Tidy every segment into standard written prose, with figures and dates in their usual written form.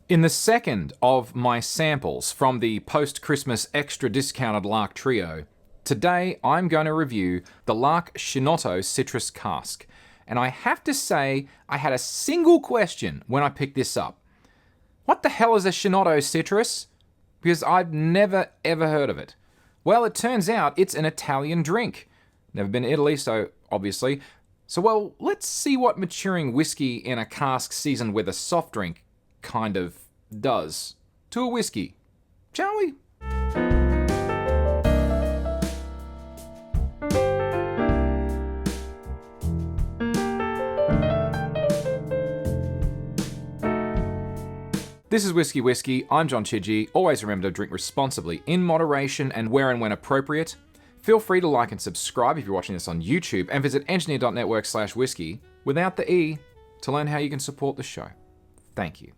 In the second of my samples from the post-Christmas extra discounted Lark trio, today I'm going to review the Lark Chinotto Citrus Cask. And I have to say, I had a single question when I picked this up. What the hell is a Chinotto Citrus? Because I've never ever heard of it. Well, it turns out it's an Italian drink. Never been to Italy, so obviously. So, well, let's see what maturing whiskey in a cask seasoned with a soft drink kind of does to a whiskey. Shall we? This is Whiskey. I'm John Chidgey. Always remember to drink responsibly, in moderation, and where and when appropriate. Feel free to like and subscribe if you're watching this on YouTube, and visit engineer.network/whiskey, without the E, to learn how you can support the show. Thank you.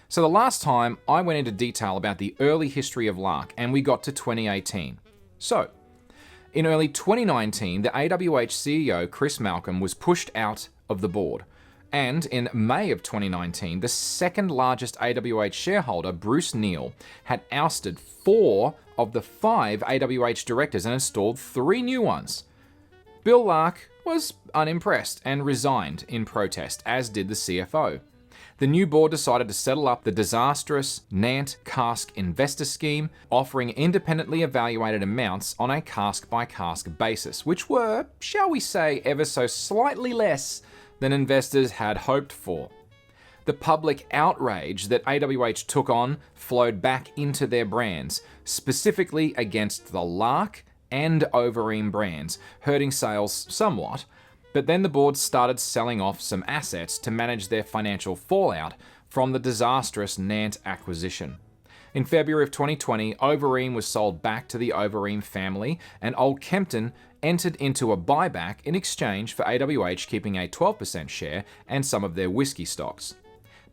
So the last time, I went into detail about the early history of Lark, and we got to 2018. So, in early 2019, the AWH CEO, Chris Malcolm, was pushed out of the board. And in May of 2019, the second largest AWH shareholder, Bruce Neal, had ousted 4 of the 5 AWH directors and installed 3 new ones. Bill Lark was unimpressed and resigned in protest, as did the CFO. The new board decided to settle up the disastrous Nant Cask investor scheme, offering independently evaluated amounts on a cask-by-cask basis, which were, shall we say, ever so slightly less than investors had hoped for. The public outrage that AWH took on flowed back into their brands, specifically against the Lark and Overeem brands, hurting sales somewhat. But then the board started selling off some assets to manage their financial fallout from the disastrous Nant acquisition. In February of 2020, Overeem was sold back to the Overeem family, and Old Kempton entered into a buyback in exchange for AWH keeping a 12% share and some of their whiskey stocks.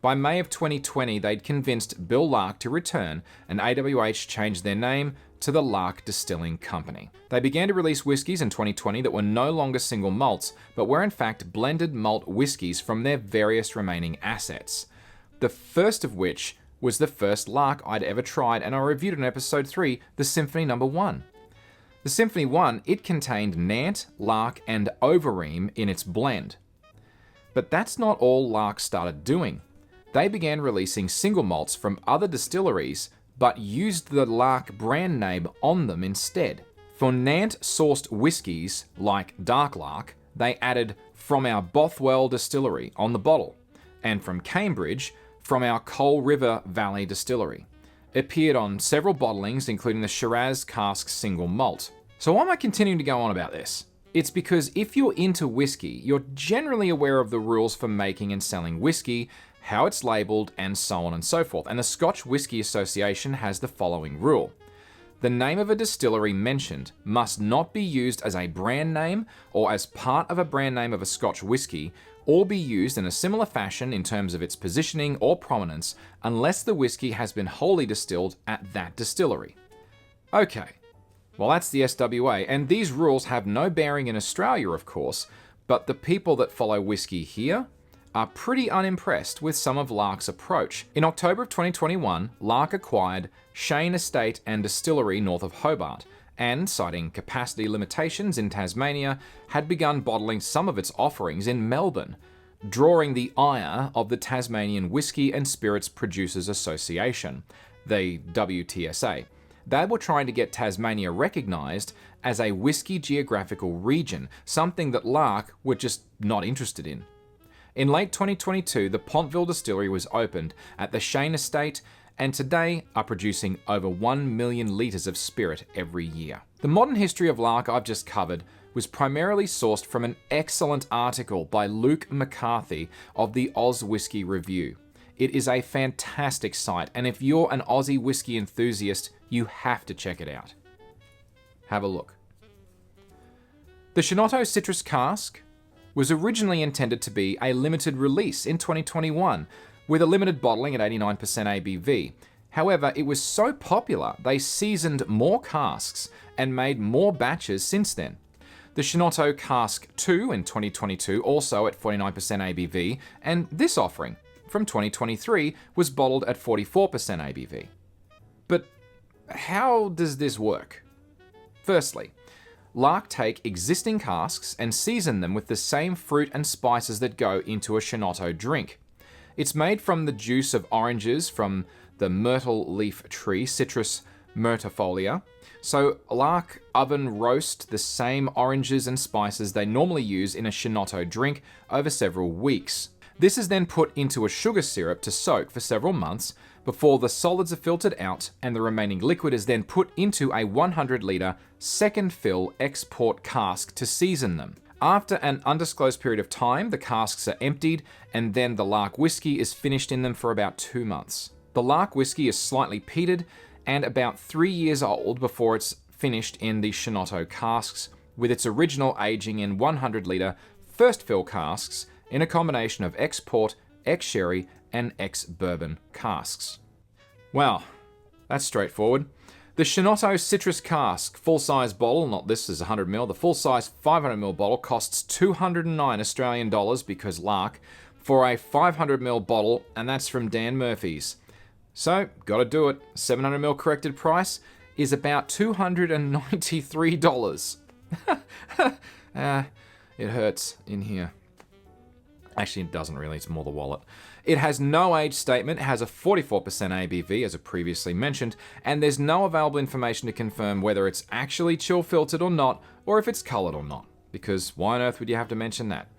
By May of 2020, they'd convinced Bill Lark to return, and AWH changed their name to the Lark Distilling Company. They began to release whiskies in 2020 that were no longer single malts, but were in fact blended malt whiskies from their various remaining assets. The first of which was the first Lark I'd ever tried, and I reviewed in episode 3, the Symphony No. 1. The Symphony 1, it contained Nant, Lark, and Overeem in its blend. But that's not all Lark started doing. They began releasing single malts from other distilleries, but used the Lark brand name on them instead. For Nant-sourced whiskies, like Dark Lark, they added "from our Bothwell distillery" on the bottle, and from Cambridge, "from our Coal River Valley distillery." It appeared on several bottlings, including the Shiraz Cask single malt. So why am I continuing to go on about this? It's because if you're into whiskey, you're generally aware of the rules for making and selling whiskey, how it's labelled, and so on and so forth. And the Scotch Whisky Association has the following rule. The name of a distillery mentioned must not be used as a brand name or as part of a brand name of a Scotch whisky, or be used in a similar fashion in terms of its positioning or prominence, unless the whiskey has been wholly distilled at that distillery. Okay, well that's the SWA, and these rules have no bearing in Australia, of course, but the people that follow whiskey here are pretty unimpressed with some of Lark's approach. In October of 2021, Lark acquired Shane Estate and Distillery north of Hobart, and, citing capacity limitations in Tasmania, had begun bottling some of its offerings in Melbourne, drawing the ire of the Tasmanian Whisky and Spirits Producers Association, the WTSA. They were trying to get Tasmania recognised as a whisky geographical region, something that Lark were just not interested in. In late 2022, the Pontville distillery was opened at the Shane Estate, and today are producing over 1 million litres of spirit every year. The modern history of Lark I've just covered was primarily sourced from an excellent article by Luke McCarthy of the OzWhisky Review. It is a fantastic site, and if you're an Aussie whiskey enthusiast, you have to check it out. Have a look. The Chinotto Citrus Cask was originally intended to be a limited release in 2021, with a limited bottling at 89% ABV. However, it was so popular, they seasoned more casks and made more batches since then. The Chinotto Cask 2 in 2022, also at 49% ABV, and this offering, from 2023 was bottled at 44% ABV. But how does this work? Firstly, Lark take existing casks and season them with the same fruit and spices that go into a Chinotto drink. It's made from the juice of oranges from the myrtle leaf tree, Citrus myrtifolia. So Lark oven roast the same oranges and spices they normally use in a Chinotto drink over several weeks. This is then put into a sugar syrup to soak for several months before the solids are filtered out, and the remaining liquid is then put into a 100-litre second fill export cask to season them. After an undisclosed period of time, the casks are emptied, and then the Lark whiskey is finished in them for about 2 months. The Lark whiskey is slightly peated and about 3 years old before it's finished in the Chinotto casks, with its original aging in 100-litre first fill casks in a combination of ex-port, ex-sherry, and ex-bourbon casks. Wow, that's straightforward. The Chinotto Citrus Cask full-size bottle, not this is 100ml, the full-size 500ml bottle costs 209 Australian dollars because Lark, for a 500ml bottle, and that's from Dan Murphy's. So, gotta do it. 700ml corrected price is about $293. It hurts in here. Actually, it doesn't really, it's more the wallet. It has no age statement, it has a 44% ABV, as I previously mentioned, and there's no available information to confirm whether it's actually chill filtered or not, or if it's coloured or not, because why on earth would you have to mention that?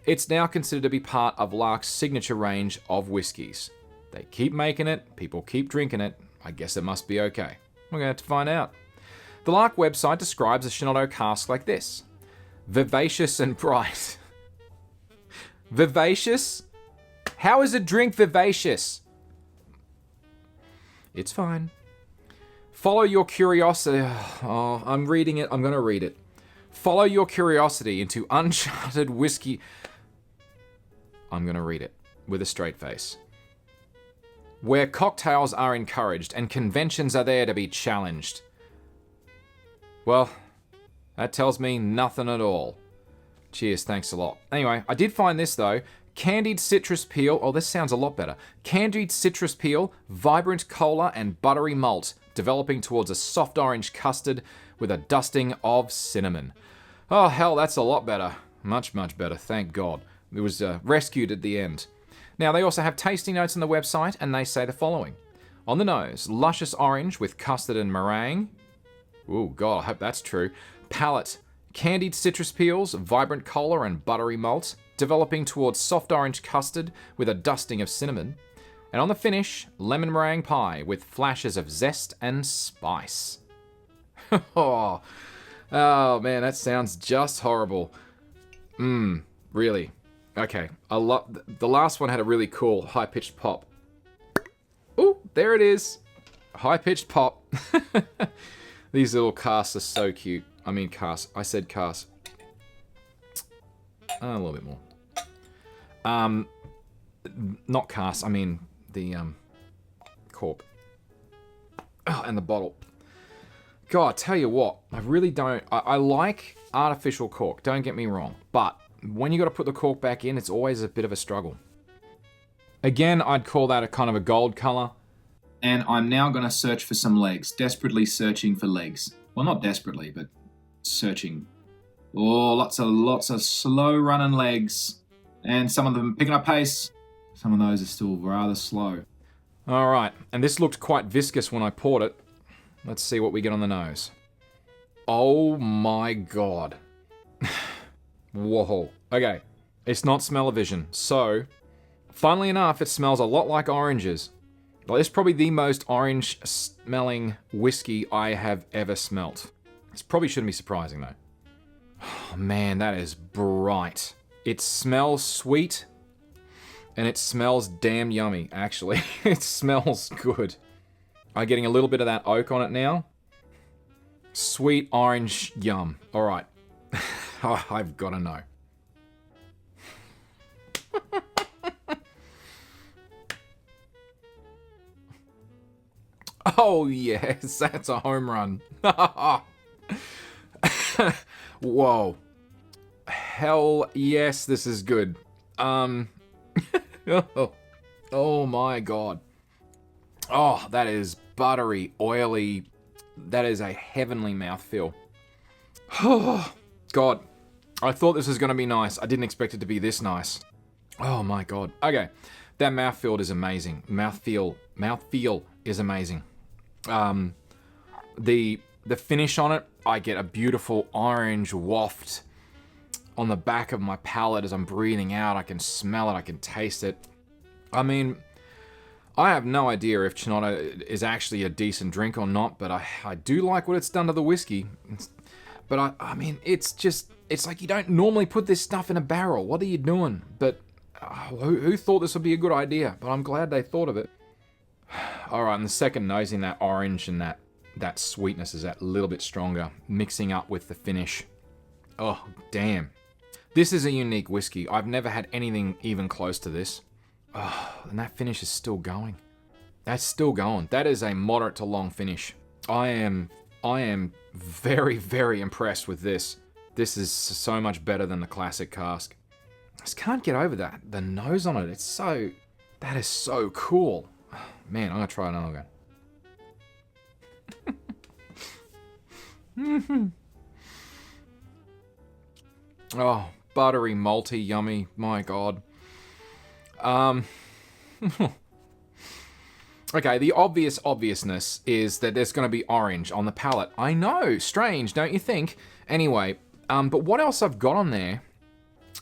It's now considered to be part of Lark's signature range of whiskies. They keep making it, people keep drinking it, I guess it must be okay. We're going to have to find out. The Lark website describes a Chinotto cask like this. Vivacious and bright. Vivacious? How is a drink vivacious? It's fine. Follow your curiosity. Oh, I'm reading it. I'm going to read it. Follow your curiosity into uncharted whiskey. I'm going to read it with a straight face. Where cocktails are encouraged and conventions are there to be challenged. Well, that tells me nothing at all. Cheers, thanks a lot. Anyway, I did find this though. Candied citrus peel. Oh, this sounds a lot better. Candied citrus peel, vibrant cola, and buttery malt, developing towards a soft orange custard with a dusting of cinnamon. Oh, hell, that's a lot better. Much, much better, thank God. It was rescued at the end. Now, they also have tasting notes on the website, and they say the following. On the nose, luscious orange with custard and meringue. Ooh, God, I hope that's true. Palate, candied citrus peels, vibrant cola, and buttery malt, developing towards soft orange custard with a dusting of cinnamon. And on the finish, lemon meringue pie with flashes of zest and spice. Oh, man, that sounds just horrible. Really. Okay, the last one had a really cool high-pitched pop. Ooh, there it is. High-pitched pop. These little casks are so cute. I mean casks. I said casks. A little bit more. Not casks. I mean the cork. Oh, and the bottle. God, tell you what. I really don't. I like artificial cork. Don't get me wrong. But when you got to put the cork back in, it's always a bit of a struggle. Again, I'd call that a kind of a gold color. And I'm now going to search for some legs. Desperately searching for legs. Well, not desperately, but searching. Oh, lots of slow running legs. And some of them picking up pace. Some of those are still rather slow. All right, and this looked quite viscous when I poured it. Let's see what we get on the nose. Oh my God. Whoa. Okay, it's not smell-o-vision. So, funnily enough, it smells a lot like oranges. Well, it's probably the most orange-smelling whiskey I have ever smelt. This probably shouldn't be surprising, though. Oh, man, that is bright. It smells sweet, and it smells damn yummy, actually. It smells good. I'm getting a little bit of that oak on it now. Sweet orange yum. All right. Oh, I've got to know. Oh, yes, that's a home run. Whoa. Hell yes, this is good. Oh my God. Oh, that is buttery, oily. That is a heavenly mouthfeel. Oh, God. I thought this was going to be nice. I didn't expect it to be this nice. Oh my God. Okay. That mouthfeel is amazing. Mouthfeel is amazing. The finish on it, I get a beautiful orange waft on the back of my palate as I'm breathing out. I can smell it. I can taste it. I mean, I have no idea if Chinotto is actually a decent drink or not, but I do like what it's done to the whiskey. But I mean, it's like you don't normally put this stuff in a barrel. What are you doing? But who thought this would be a good idea? But I'm glad they thought of it. All right, and the second nosing, that orange and that sweetness is that little bit stronger, mixing up with the finish. Oh, damn. This is a unique whiskey. I've never had anything even close to this. Oh, and that finish is still going. That's still going. That is a moderate to long finish. I am very, very impressed with this. This is so much better than the classic cask. I just can't get over that. The nose on it, that is so cool. Man, I'm gonna try another one. Oh, buttery, malty, yummy. My God. Okay, the obviousness is that there's going to be orange on the palate. I know, strange, don't you think? Anyway, but what else I've got on there?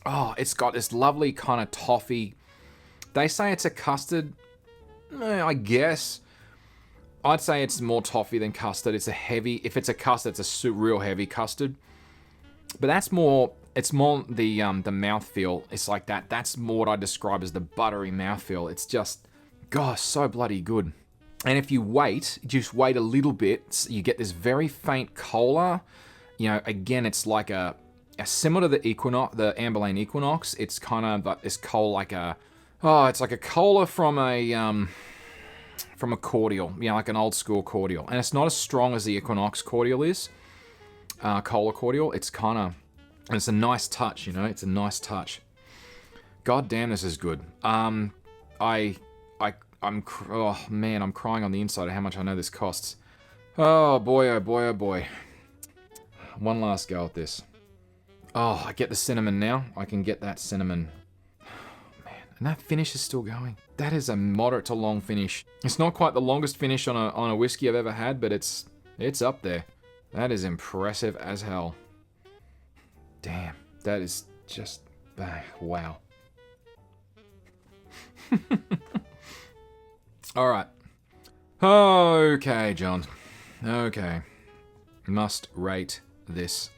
Oh, it's got this lovely kind of toffee. They say it's a custard. I guess. I'd say it's more toffee than custard. It's a heavy. If it's a custard, it's a real heavy custard. But that's more. It's more the mouthfeel. It's like that. That's more what I describe as the buttery mouthfeel. It's just, gosh, so bloody good. And if you just wait a little bit, you get this very faint cola. You know, again, it's like a similar to the Equinox, the Amberlane Equinox. It's kind of like this cola, it's like a cola from a cordial. You know, like an old school cordial. And it's not as strong as the Equinox cordial is. Cola cordial. It's kind of. And it's a nice touch, you know? It's a nice touch. God damn, this is good. Oh man, I'm crying on the inside of how much I know this costs. Oh boy, oh boy, oh boy. One last go at this. Oh, I get the cinnamon now. I can get that cinnamon. Man, and that finish is still going. That is a moderate to long finish. It's not quite the longest finish on a whiskey I've ever had, but it's up there. That is impressive as hell. Damn, that is just, wow. All right. Okay, John. Okay. Must rate this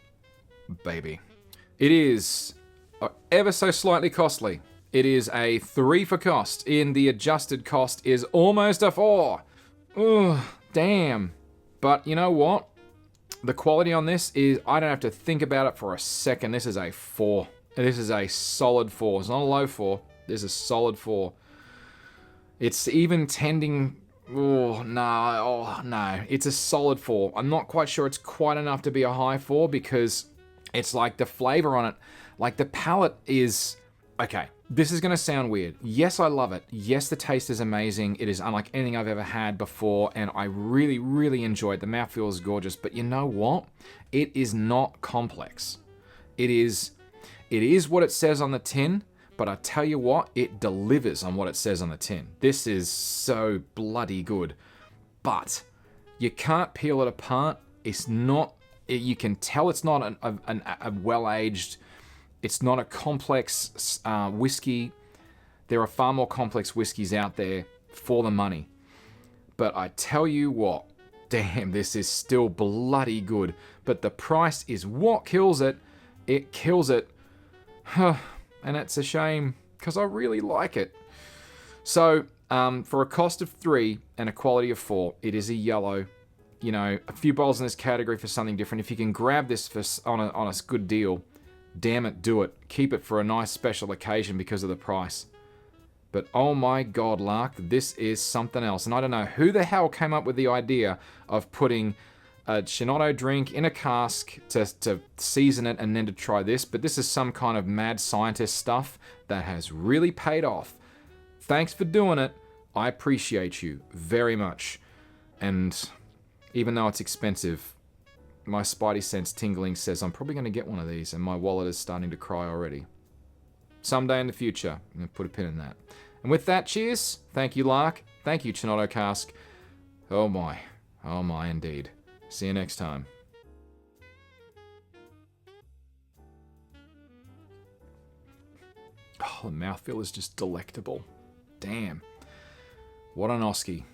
baby. It is ever so slightly costly. It is a 3 for cost. In the adjusted cost is almost a 4. Ugh, damn. But you know what? The quality on this is, I don't have to think about it for a second. This is a 4. This is a solid 4. It's not a low 4. This is a solid 4. It's even tending... Oh, no. It's a solid 4. I'm not quite sure it's quite enough to be a high 4 because it's like the flavor on it. Like the palate is... Okay, this is going to sound weird. Yes, I love it. Yes, the taste is amazing. It is unlike anything I've ever had before, and I really, really enjoy it. The mouthfeel is gorgeous, but you know what? It is not complex. It is what it says on the tin, but I tell you what, it delivers on what it says on the tin. This is so bloody good, but you can't peel it apart. It's not... You can tell it's not a well-aged... It's not a complex whiskey. There are far more complex whiskeys out there for the money. But I tell you what, damn, this is still bloody good. But the price is what kills it. It kills it. And it's a shame, because I really like it. So, for a cost of 3 and a quality of 4, it is a yellow. You know, a few bottles in this category for something different. If you can grab this on a good deal, damn it, do it. Keep it for a nice special occasion because of the price. But oh my God, Lark, this is something else. And I don't know who the hell came up with the idea of putting a Chinotto drink in a cask to season it and then to try this. But this is some kind of mad scientist stuff that has really paid off. thanks for doing it. I appreciate you very much. And even though it's expensive, my spidey sense tingling says I'm probably going to get one of these, and my wallet is starting to cry already. Someday in the future, I'm going to put a pin in that. And with that, cheers. Thank you, Lark. Thank you, Chinotto Cask. Oh my. Oh my, indeed. See you next time. Oh, the mouthfeel is just delectable. Damn. What an Ausskey.